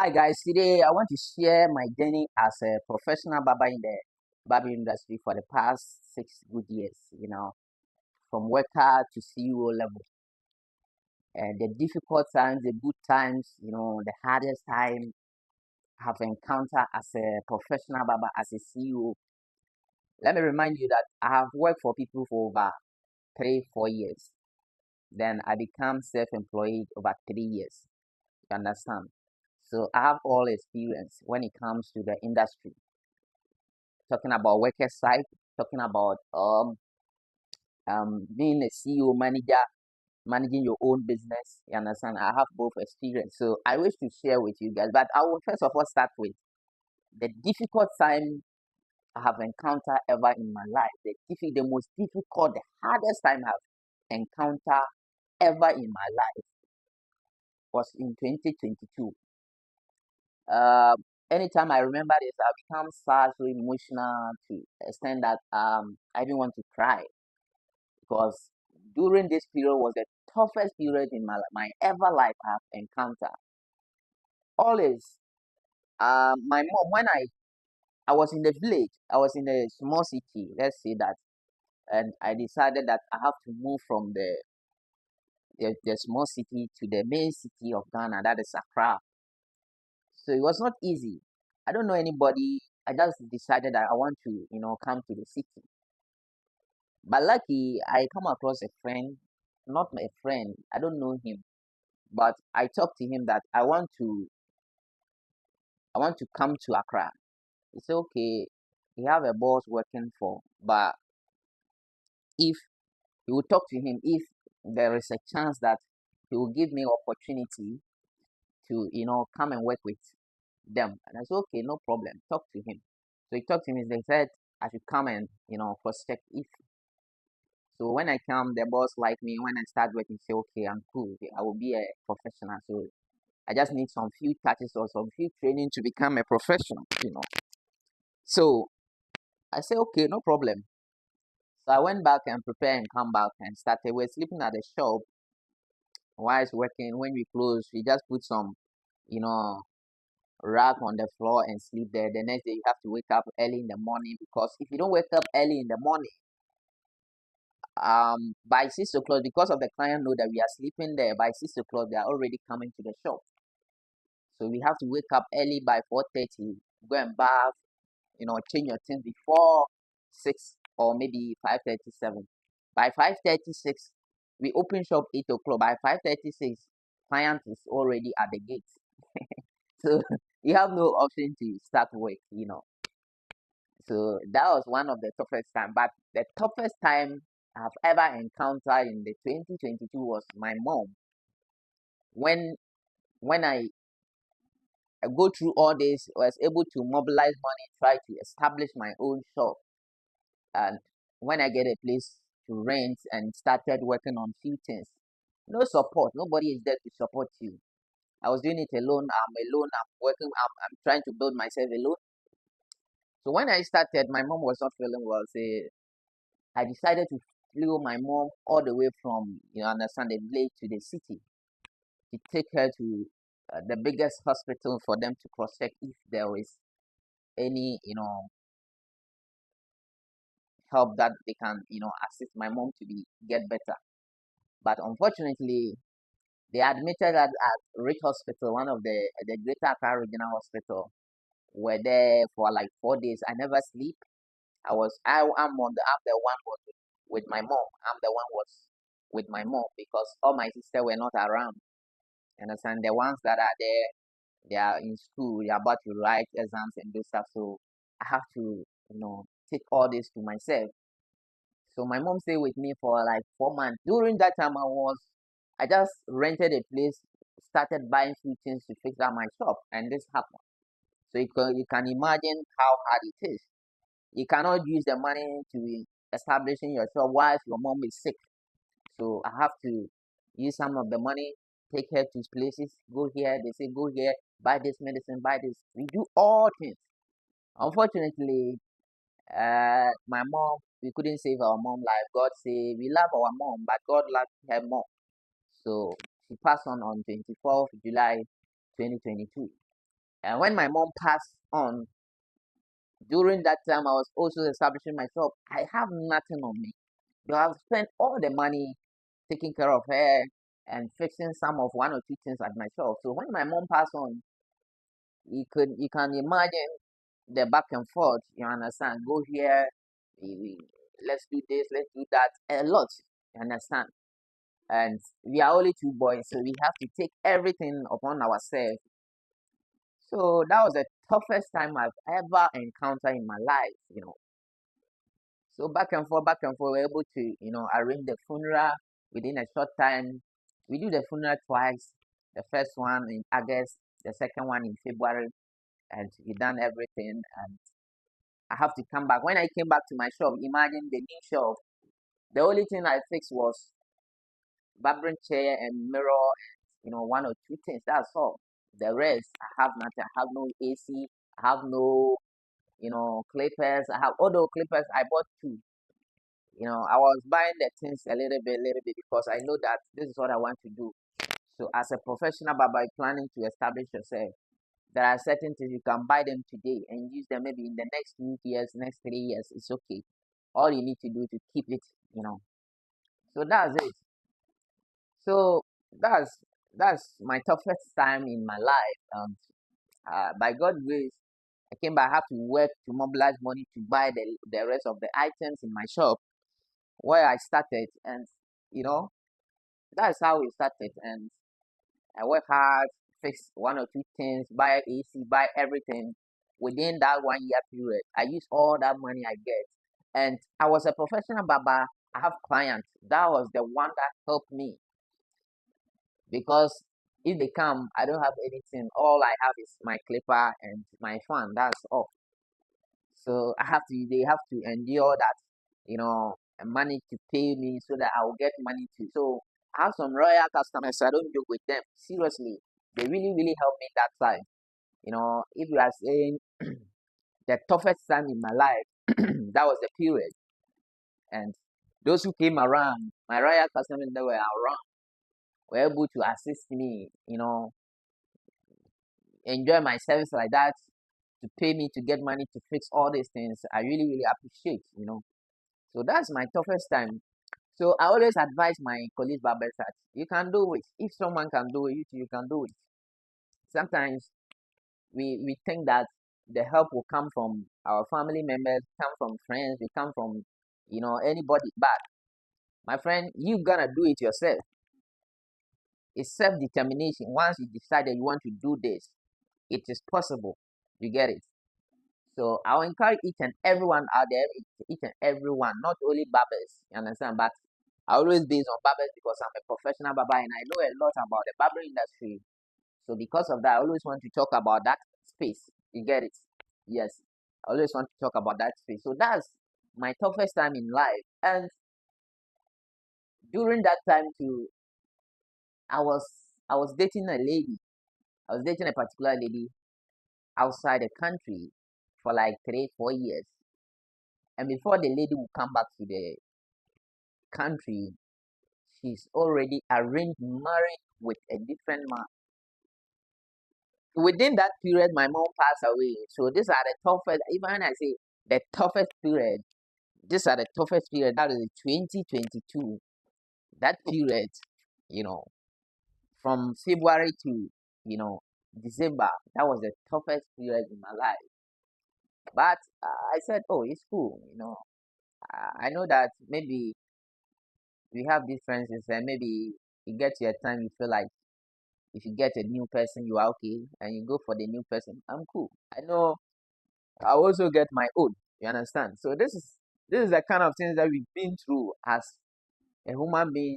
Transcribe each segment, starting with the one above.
Hi guys, today I want to share my journey as a professional barber in the barber industry for the past 6 good years. From worker to CEO level, and the difficult times, the good times, the hardest time I have encountered as a professional barber, as a CEO. Let me remind you that I have worked for people for over 3, 4 years. Then I become self-employed over 3 years. You understand? So I have all experience when it comes to the industry. Talking about worker side, talking about being a CEO manager, managing your own business. You understand? I have both experience. So I wish to share with you guys. But I will first of all start with the difficult time I have encountered ever in my life. The most difficult, the hardest time I've encountered ever in my life was in 2022. Uh, Anytime I remember this, I become sad, so emotional to the extent that I even want to cry because during this period was the toughest period in my ever life I've encountered. Always, my mom when I was in the village, I was in a small city, let's say that, and I decided that I have to move from the small city to the main city of Ghana, that is Accra. So it was not easy. I don't know anybody. I just decided that I want to, come to the city. But lucky, I come across a friend, not a friend. I don't know him, but I talked to him that I want to come to Accra. He said, okay, he have a boss working for, but if he will talk to him, if there is a chance that he will give me opportunity to, come and work with them. And I said, okay, no problem. Talk to him. So he talked to me. They said I should come and, cross check if. So when I come, the boss like me. When I start working, say, okay, I'm cool. I will be a professional. So I just need some few touches or some few training to become a professional. So I say, okay, no problem. So I went back and prepared and come back and started. We're sleeping at the shop while it's working. When we close, we just put some, you know, rag on the floor and sleep there. The next day you have to wake up early in the morning because if you don't wake up early in the morning, by 6 o'clock, because of the client know that we are sleeping there, by 6 o'clock they are already coming to the shop. So we have to wake up early by 4:30, go and bath, change your things before 6 or maybe 5:37. By 5:36, we open shop 8 o'clock. By 5:36, client is already at the gate. So you have no option to start work. So that was one of the toughest time. But the toughest time I've ever encountered in the 2022 was my mom. When when I go through all this, I was able to mobilize money, try to establish my own shop. And when I get a place to rent and started working on few things, no support, nobody is there to support you. I was doing it alone. I'm alone. I'm working. I'm trying to build myself alone. So when I started, my mom was not feeling well. So I decided to flew my mom all the way from understand the village to the city to take her to the biggest hospital for them to cross check if there is any help that they can assist my mom to be get better. But unfortunately, they admitted her at Rich Hospital, one of the Greater Accra Regional Hospital. Were there for like 4 days. I never sleep. I'm the one was with my mom. I'm the one was with my mom because all my sisters were not around. You understand? The ones that are there, they are in school. They are about to write exams and do stuff. So I have to take all this to myself. So my mom stayed with me for like 4 months. During that time, I just rented a place, started buying few things to fix up my shop, and this happened. So you can imagine how hard it is. You cannot use the money to establishing your shop whilst your mom is sick. So I have to use some of the money, take her to places, go here. They say go here, buy this medicine, buy this. We do all things. Unfortunately, my mom, we couldn't save our mom life. God say we love our mom, but God loved her more. So she passed on 24th July 2022. And when my mom passed on, during that time I was also establishing myself. I have nothing on me. So I've spent all the money taking care of her and fixing some of one or two things at myself. So when my mom passed on, you can imagine the back and forth. You understand? Go here, let's do this, let's do that, a lot. You understand? And we are only two boys, so we have to take everything upon ourselves. So that was the toughest time I've ever encountered in my life. So back and forth, we're able to, arrange the funeral within a short time. We do the funeral twice. The first one in August, the second one in February, and we done everything. And I have to come back. When I came back to my shop, imagine the new shop. The only thing I fixed was barbering chair and mirror, one or two things. That's all. The rest, I have nothing. I have no AC. I have no, clippers. I have although clippers. I bought two. I was buying the things a little bit because I know that this is what I want to do. So as a professional barber planning to establish yourself, there are certain things you can buy them today and use them maybe in the next 2 years, next 3 years. It's okay. All you need to do to keep it. So that's it. So that's that's my toughest time in my life. And by God's grace, I came back. I have to work to mobilize money to buy the rest of the items in my shop where I started, and you know that's how we started. And I work hard, fix one or two things, buy AC, buy everything within that 1 year period. I use all that money I get, and I was a professional barber. I have clients. That was the one that helped me because if they come, I don't have anything. All I have is my clipper and my fan. That's all. So they have to endure that, and money to pay me so that I'll get money too. So I have some royal customers. So I don't joke with them. Seriously, they really, really help me that time. If you are saying the toughest time in my life, that was the period. And those who came around, my royal customers that were around, were able to assist me, enjoy my service like that, to pay me to get money to fix all these things. I really, really appreciate. So that's my toughest time. So I always advise my colleagues barbers that you can do it. If someone can do it, you can do it. Sometimes we think that the help will come from our family members, come from friends, we come from anybody. But my friend, you gonna do it yourself. It's self-determination. Once you decide that you want to do this, it is possible. You get it? So I'll encourage each and everyone out there, each and everyone, not only barbers, you understand, but I always base on barbers because I'm a professional barber and I know a lot about the barber industry. So because of that, I always want to talk about that space. You get it? Yes. I always want to talk about that space. So that's my toughest time in life. And during that time too, I was I was dating a lady. I was dating a particular lady outside the country for like 3, 4 years. And before the lady would come back to the country, she's already arranged marriage with a different man. Within that period, my mom passed away. So these are the toughest, even when I say the toughest period, these are the toughest period. That is 2022. That period, you know, from February to, you know, December, that was the toughest period in my life. But I said, oh, it's cool. I know that maybe we have differences and maybe it gets to a time you feel like if you get a new person, you are okay, and you go for the new person, I'm cool. I know I also get my own. You understand? So this is the kind of things that we've been through as a human being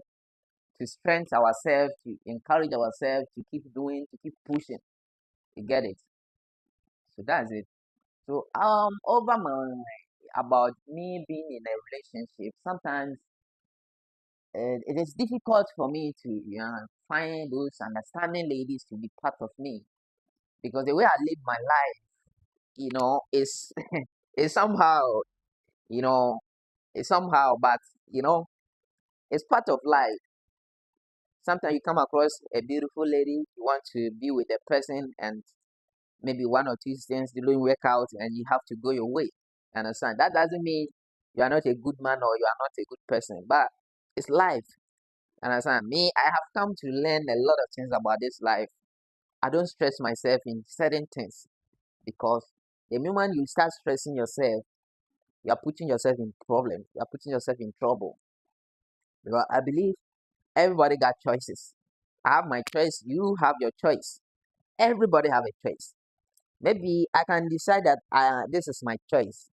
to strengthen ourselves, to encourage ourselves, to keep doing, to keep pushing. You get it? So that's it. So over my about me being in a relationship, sometimes it is difficult for me to find those understanding ladies to be part of me because the way I live my life, is is somehow, you know, it's somehow, but you know, it's part of life. Sometimes you come across a beautiful lady, you want to be with the person, and maybe one or two things didn't work out and you have to go your way. Understand? That doesn't mean you are not a good man or you are not a good person, but it's life. Understand? Me, I have come to learn a lot of things about this life. I don't stress myself in certain things because the moment you start stressing yourself, you are putting yourself in problems. You are putting yourself in trouble. Because I believe everybody got choices. I have my choice. You have your choice. Everybody have a choice. Maybe I can decide that this is my choice,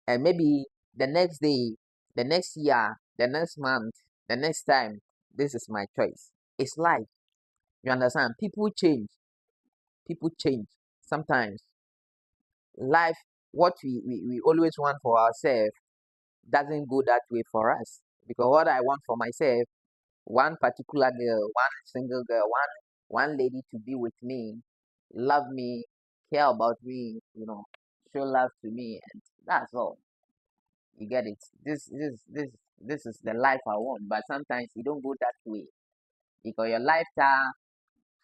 and maybe the next day, the next year, the next month, the next time, this is my choice. It's life. You understand? People change. People change. Sometimes life, what we always want for ourselves doesn't go that way for us. Because what I want for myself, one particular girl, one single girl, one lady to be with me, love me, care about me, show love to me, and that's all. You get it? This is the life I want. But sometimes you don't go that way because your lifestyle,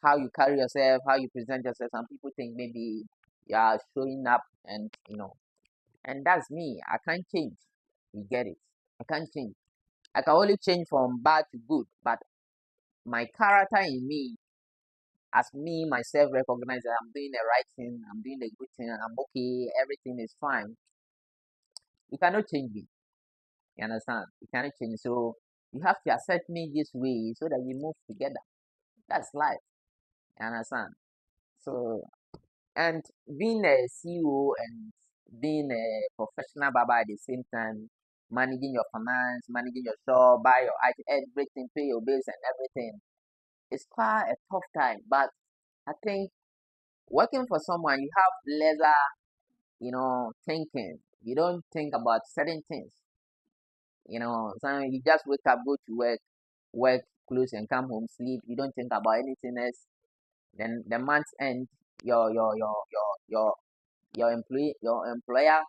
how you carry yourself, how you present yourself, some people think maybe you are showing up, and and that's me. I can't change. You get it? I can't change. I can only change from bad to good, but my character in me, as me myself recognize that I'm doing the right thing, I'm doing the good thing, I'm okay, everything is fine. You cannot change me. You understand? You cannot change me. So you have to accept me this way so that we move together. That's life. You understand? So, and being a CEO and being a professional barber at the same time, managing your finance, managing your shop, buy your item, everything, pay your bills and everything, it's quite a tough time. But I think working for someone, you have lesser, thinking. You don't think about certain things. So you just wake up, go to work, close, and come home, sleep. You don't think about anything else. Then the month end, your employer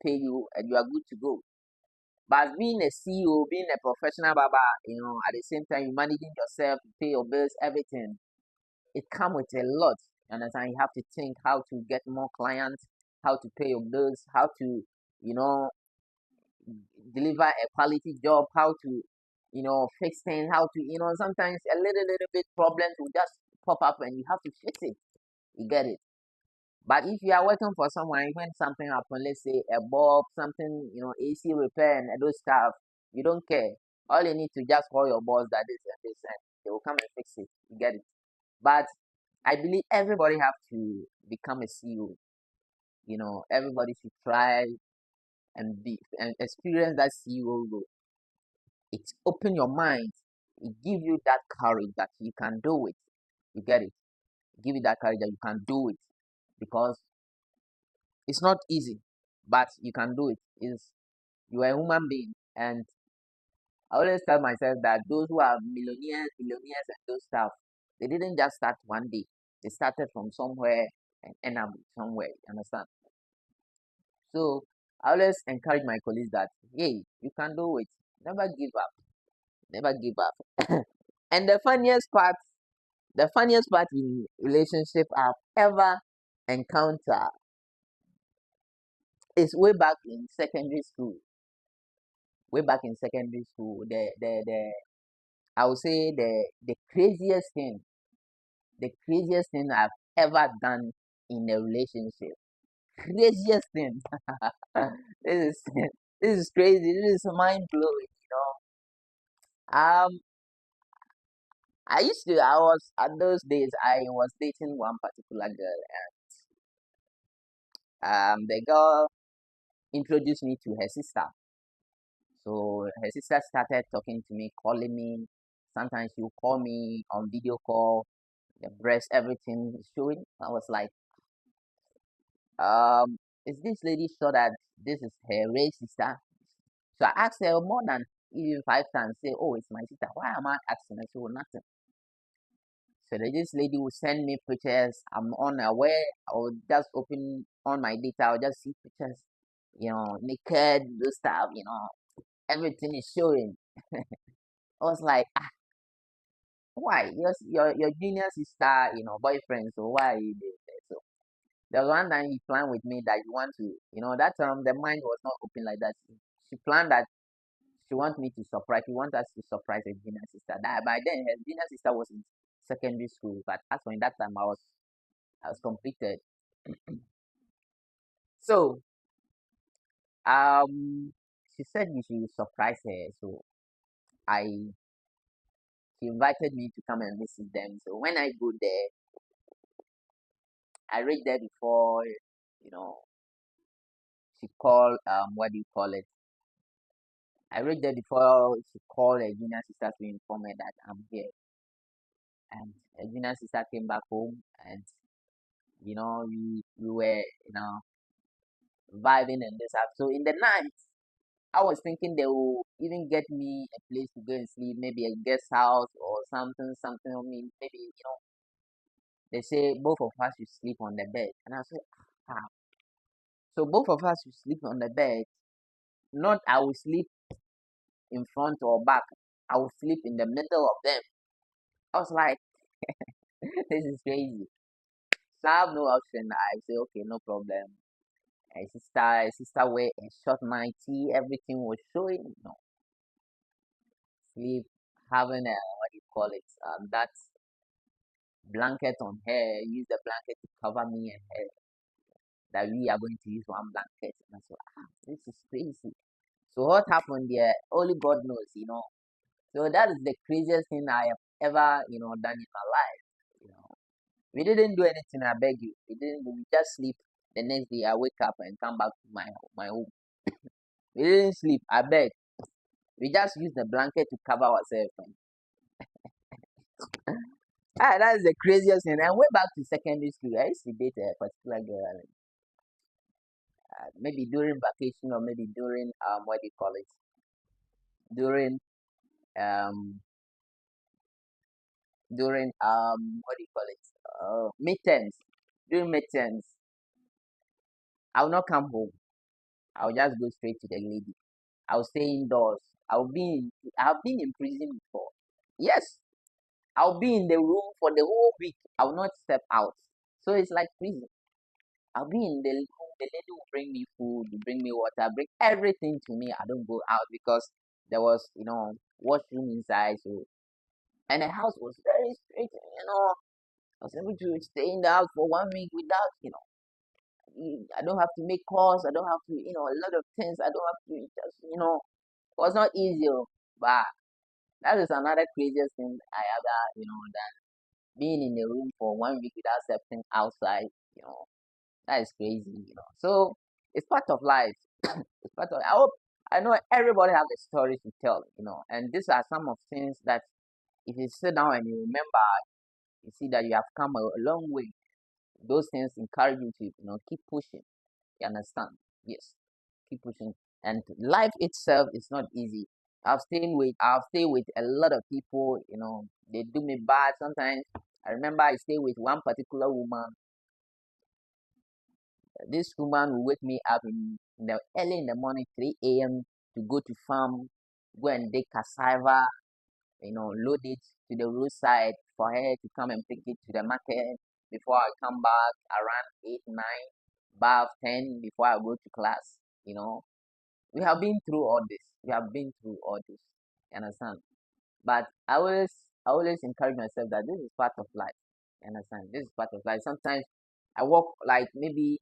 pay you, and you are good to go. But being a CEO, being a professional barber, at the same time you managing yourself, pay your bills, everything, it comes with a lot. You understand? You have to think how to get more clients, how to pay your bills, how to, you know, deliver a quality job, how to, fix things, how to, sometimes a little bit problems will just pop up and you have to fix it. You get it? But if you are working for someone, when something happens, let's say a bulb, something, AC repair and those stuff, you don't care. All you need to just call your boss that this and this, and they will come and fix it. You get it? But I believe everybody have to become a CEO. Everybody should try and be and experience that CEO role. It's open your mind. It give you that courage that you can do it. You get it? Give you that courage that you can do it because it's not easy, but you can do it. Is you are a human being, and I always tell myself that those who are millionaires, billionaires, and those stuff, they didn't just start one day. They started from somewhere and end up somewhere. You understand? So I always encourage my colleagues that hey, you can do it. Never give up. Never give up. And the funniest part in relationship I've ever encountered is way back in secondary school. Way back in secondary school, the I would say the craziest thing I've ever done in a relationship. Craziest thing. this is this is crazy. This is mind blowing. Um, I was at those days I was dating one particular girl, and the girl introduced me to her sister. So her sister started talking to me, calling me. Sometimes she would call me on video call, the breast, everything is showing. I was like, is this lady sure that this is her real sister? So I asked her more than even 5 times, say, oh, it's my sister. Why am I asking her? She will nothing. So this lady will send me pictures. I'm unaware. I will just open on my data. I'll just see pictures, naked, this stuff, everything is showing. I was like, why? Your junior sister, boyfriend. So why are you doing this? So There was one time he planned with me that you want to, that the mind was not open like that. She planned that she wants me to surprise. She wants us to surprise her junior sister. That by then her junior sister was in secondary school, but as for in that time I was completed. So she said we should surprise her. So I she invited me to come and visit them. So when I go there, I read there before she called what do you call it? I read there before she called her junior sister to inform her that I'm here. And her junior sister came back home and we were vibing and this up. So in the night I was thinking they will even get me a place to go and sleep, maybe a guest house or something. I mean, maybe they say both of us should sleep on the bed, and I said, ah. So both of us should sleep on the bed. Not I will sleep in front or back. I will sleep in the middle of them. I was like, this is crazy. So I have no option. I say, okay, no problem. A sister wear a short nightie. Everything was showing. Sleep, having a what do you call it? That blanket on her. Use the blanket to cover me and her. That we are going to use one blanket. And I said, this is crazy. So what happened there? Only God knows. So that is the craziest thing I have ever, done in my life. You know, we didn't do anything. I beg you. We didn't. We just sleep. The next day, I wake up and come back to my home. We didn't sleep. I beg. We just used the blanket to cover ourselves. That's the craziest thing. And went back to secondary school. I used to date a particular girl. Maybe during vacation or maybe during what do you call it? During um what do you call it? Midterms. During midterms, I will not come home. I will just go straight to the lady. I will stay indoors. I've been in prison before. Yes, I'll be in the room for the whole week. I will not step out. So it's like prison. I'll be in the room. The lady will bring me food, will bring me water, bring everything to me. I don't go out because there was, washroom inside. So and the house was very straight. I was able to stay in the house for 1 week without, I don't have to make calls. I don't have to, a lot of things. I don't have to just, it was not easy, but that is another craziest thing I ever, that being in the room for 1 week without stepping outside, you know, that is crazy. So it's part of life. It's part of. I know everybody has a story to tell, and these are some of things that if you sit down and you remember, you see that you have come a long way. Those things encourage you to, keep pushing. You understand? Yes, keep pushing. And life itself is not easy. I've stayed with a lot of people. They do me bad sometimes. I remember I stayed with one particular woman. This woman will wake me up in the early in the morning, 3 a.m. to go to farm, go and dig cassava, load it to the roadside for her to come and pick it to the market before I come back around 8, 9, above 10 before I go to class. We have been through all this. We have been through all this. You understand? But I always encourage myself that this is part of life. You understand? This is part of life. Sometimes I walk like maybe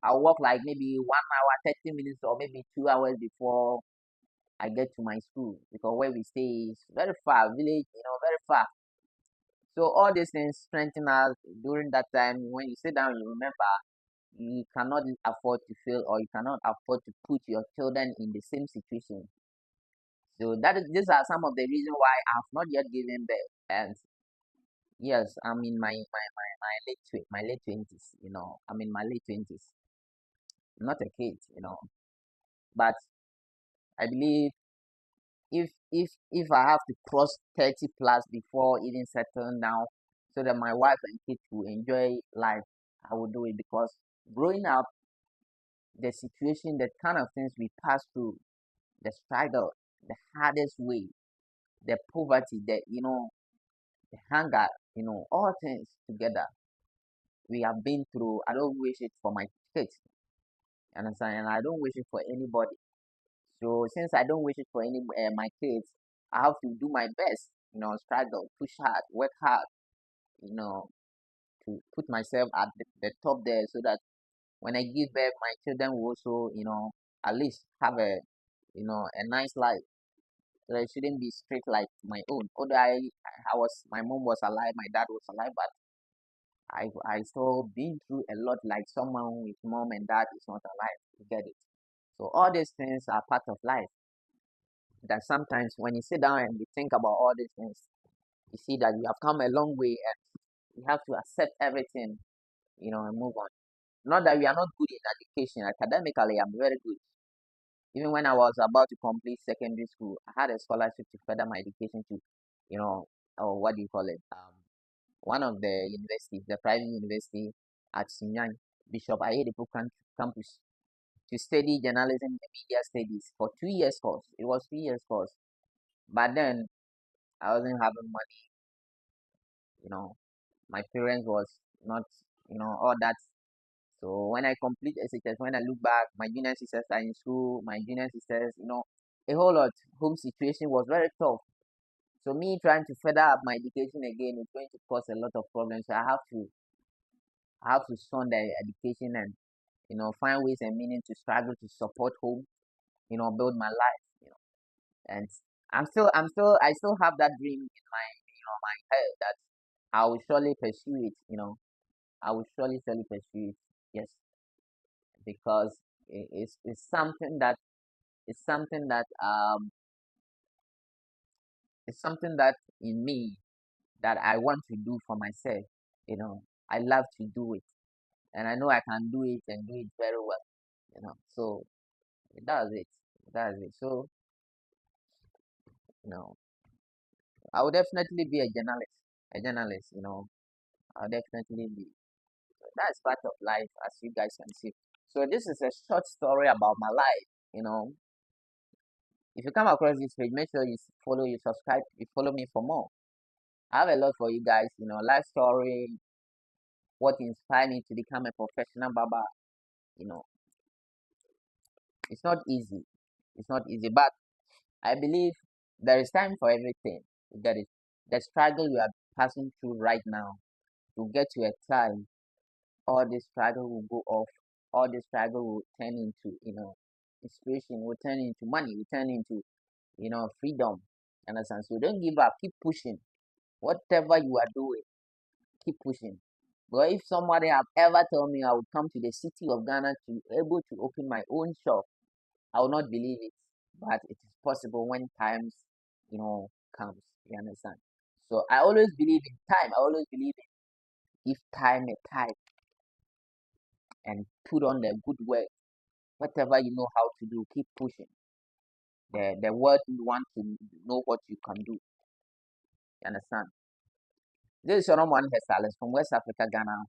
I'll walk like maybe 1 hour, 30 minutes, or maybe 2 hours before I get to my school because where we stay is very far, village, very far. So all these things strengthen us during that time. When you sit down, you remember you cannot afford to fail or you cannot afford to put your children in the same situation. So these are some of the reasons why I've not yet given birth. And yes, I'm in my late 20s. I'm in my late 20s. I'm not a kid. But I believe if I have to cross 30 plus before even settling down so that my wife and kids will enjoy life, I will do it because growing up, the situation, the kind of things we pass through, the struggle, the hardest way, the poverty, the hunger, all things together. we have been through, I don't wish it for my kids. You understand? And I don't wish it for anybody. So since I don't wish it for any my kids, I have to do my best. Struggle, push hard, work hard. You know, to put myself at the top there, so that when I give birth, my children will also, at least have a nice life. So it shouldn't be straight like my own. Although my mom was alive, my dad was alive, but I still been through a lot like someone with mom and dad is not alive. You get it? So all these things are part of life. That sometimes when you sit down and you think about all these things, you see that you have come a long way and you have to accept everything, and move on. Not that we are not good in education. Academically, I'm very good. Even when I was about to complete secondary school, I had a scholarship to further my education to, or what do you call it? One of the universities, the private university at Sinyan, Bishop Ayedepo campus, to study journalism and media studies for 2 years course. It was 3 years course. But then I wasn't having money, you know. My parents was not, all that. So when I complete SHS, when I look back, my junior sisters are in school, my junior sisters, a whole lot. Home situation was very tough. So me trying to further up my education again is going to cause a lot of problems. So I have to shun the education and find ways and meaning to struggle to support home, build my life, and I still have that dream in my head that I will surely pursue it, I will surely pursue it. Yes, because it's something that it's something that it's something that in me that I want to do for myself. I love to do it, and I know I can do it and do it very well. So it does it. It does it. So you know, I will definitely be a journalist. A journalist. I'll definitely be. So that's part of life, as you guys can see. So this is a short story about my life. If you come across this page, make sure you subscribe, you follow me for more. I have a lot for you guys. Life story, what inspired me to become a professional barber. You know, it's not easy. It's not easy, but I believe there is time for everything. You get it? The struggle you are passing through right now to get to a time, all this struggle will go off. All this struggle will turn into, inspiration, will turn into money, will turn into, freedom. Understand? So don't give up. Keep pushing. Whatever you are doing, keep pushing. But if somebody have ever told me I would come to the city of Ghana to be able to open my own shop, I will not believe it. But it is possible when times, comes. You understand? So I always believe in time. I always believe in give time a time and put on the good work. Whatever you know how to do, keep pushing. The world will want to know what you can do. You understand? This is your one Hairstylist from West Africa, Ghana.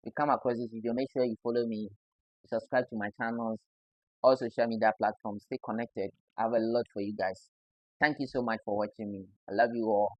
If you come across this video, make sure you follow me, subscribe to my channels, all social media platforms. Stay connected. I have a lot for you guys. Thank you so much for watching me. I love you all.